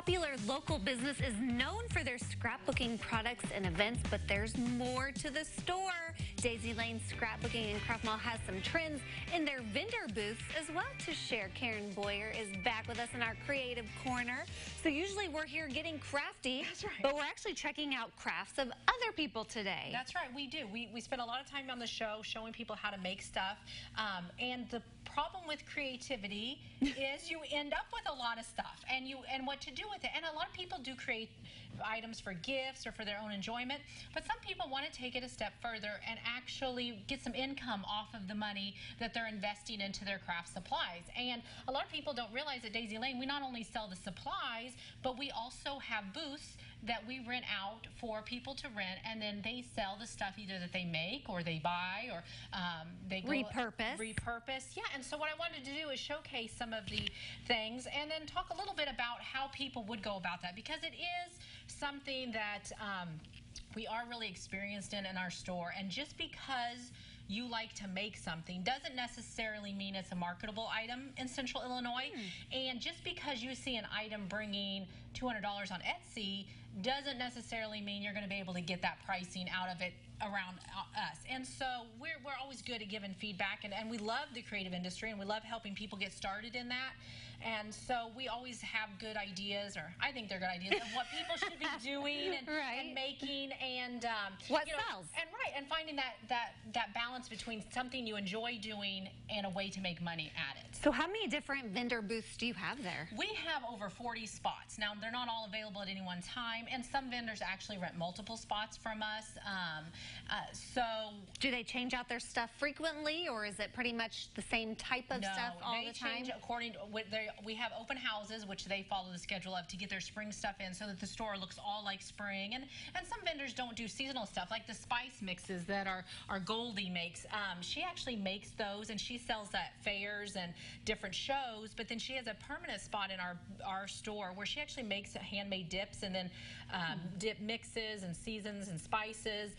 popular local business is known for their scrapbooking products and events, but there's more to the store. Daisy Lane Scrapbooking in Craft Mall has some trends in their vendor booths as well to share. Karen Boyer is back with us in our creative corner. So usually we're here getting crafty, That's right, but we're actually checking out crafts of other people today. That's right, we do. We spend a lot of time on the show showing people how to make stuff. And the problem with creativity is you end up with a lot of stuff and what to do with it. And a lot of people do create items for gifts or for their own enjoyment, but some people want to take it a step further and actually get some income off of the money that they're investing into their craft supplies. And a lot of people don't realize at Daisy Lane we not only sell the supplies, but we also have booths that we rent out for people to rent, and then they sell the stuff either that they make or they buy or they go repurpose. Yeah, and so what I wanted to do is showcase some of the things and then talk a little bit about how people would go about that, because it is something that we are really experienced in our store. And just because you like to make something doesn't necessarily mean it's a marketable item in Central Illinois. And just because you see an item bringing $200 on Etsy doesn't necessarily mean you're going to be able to get that pricing out of it around us. And so we're always good at giving feedback, and we love the creative industry, and we love helping people get started in that. And so we always have good ideas, or I think they're good ideas, of what people should be doing and making, and what sells. And finding that balance between something you enjoy doing and a way to make money at it. So how many different vendor booths do you have there? We have over 40 spots. Now, they're not all available at any one time, and some vendors actually rent multiple spots from us. So do they change out their stuff frequently, or is it pretty much the same type of stuff all the time? No, they change according to what we have open houses, which they follow the schedule of to get their spring stuff in so that the store looks all like spring. And some vendors don't do seasonal stuff, like the spice mixes that our Goldie makes. She actually makes those, and she sells at fairs and different shows, but then she has a permanent spot in our store where she actually makes handmade dips and then dip mixes and seasons and spices.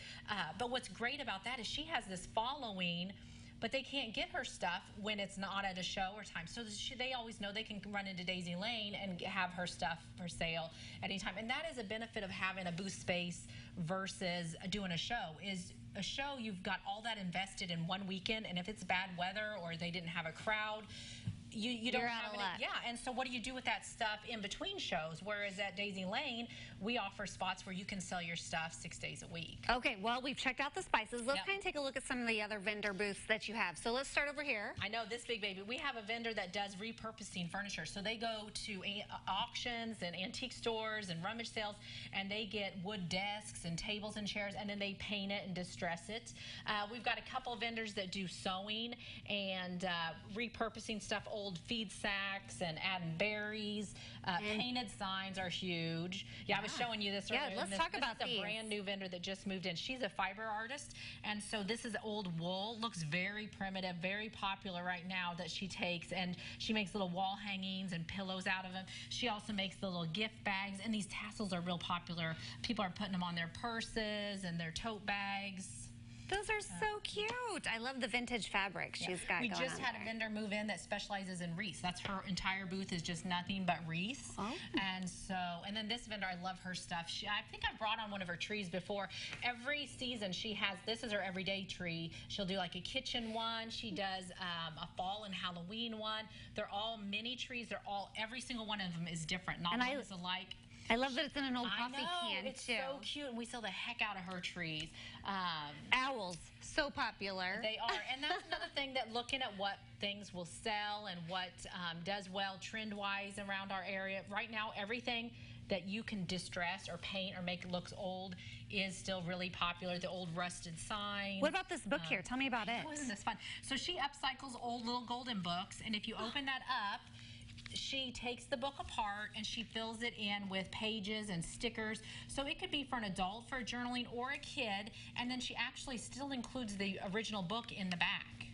But what's great about that is she has this following, but they can't get her stuff when it's not at a show or time. So they always know they can run into Daisy Lane and have her stuff for sale at any time. And that is a benefit of having a booth space versus doing a show. Is a show, you've got all that invested in one weekend, and if it's bad weather or they didn't have a crowd, you don't have it. Yeah, and so what do you do with that stuff in between shows? Whereas at Daisy Lane, we offer spots where you can sell your stuff 6 days a week. Okay, well, we've checked out the spices. Let's kind of take a look at some of the other vendor booths that you have. So let's start over here. I know this big baby. We have a vendor that does repurposing furniture. So they go to auctions and antique stores and rummage sales, and they get wood desks and tables and chairs, and then they paint it and distress it. We've got a couple vendors that do sewing and repurposing stuff, old feed sacks and adding berries. Painted signs are huge. Yeah, I was showing you this earlier. Yeah, let's talk about these. This is a brand new vendor that just moved in. She's a fiber artist, and so this is old wool. Looks very primitive, very popular right now that she takes, and she makes little wall hangings and pillows out of them. She also makes the little gift bags, and these tassels are real popular. People are putting them on their purses and their tote bags. Those are so cute. I love the vintage fabric she's got going on. We just had a vendor move in that specializes in wreaths. That's her entire booth, is just nothing but wreaths. And then this vendor, I love her stuff. I think I brought on one of her trees before. Every season she has, this is her everyday tree. She'll do like a kitchen one. She does a fall and Halloween one. They're all mini trees. Every single one of them is different. Not one is alike. I love that it's in an old coffee can, it's so cute, and we sell the heck out of her trees. Owls, so popular. They are, and that's another thing, that looking at what things will sell and what does well trend-wise around our area. Right now, everything that you can distress or paint or make look old is still really popular. The old rusted sign. What about this book here? Tell me about it. Isn't this fun? So she upcycles old little golden books, and if you open that up, she takes the book apart and she fills it in with pages and stickers. So it could be for an adult, for journaling, or a kid. And then she actually still includes the original book in the back.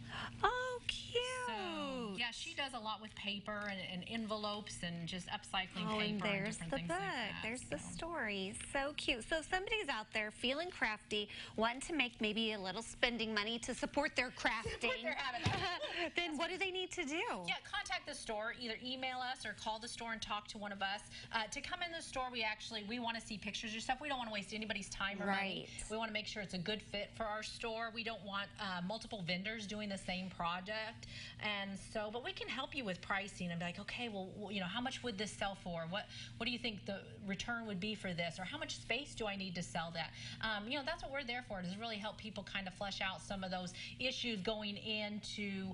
Oh, cute. So, yeah, Yeah, she does a lot with paper and envelopes and just upcycling Oh, paper and there's different the things book. like that. There's the story. So cute. So if somebody's out there feeling crafty, wanting to make maybe a little spending money to support their crafting, their habit. then what do they need to do? Yeah, contact the store. Either email us or call the store and talk to one of us. To come in the store, we want to see pictures of your stuff. We don't want to waste anybody's time or money. We want to make sure it's a good fit for our store. We don't want multiple vendors doing the same project. And so, but we can help you with pricing and be like, okay, well, you know, how much would this sell for? What do you think the return would be for this? Or how much space do I need to sell that? You know, that's what we're there for, is really help people kind of flesh out some of those issues going into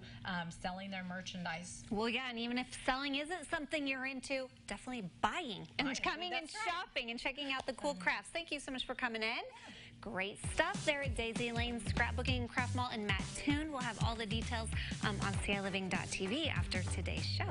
selling their merchandise. Well, yeah, and even if selling isn't something you're into, definitely buying and coming and shopping and checking out the cool crafts. Thank you so much for coming in. Great stuff there at Daisy Lane Scrapbooking and Craft Mall in Mattoon. We'll have all the details on CILiving.tv after today's show.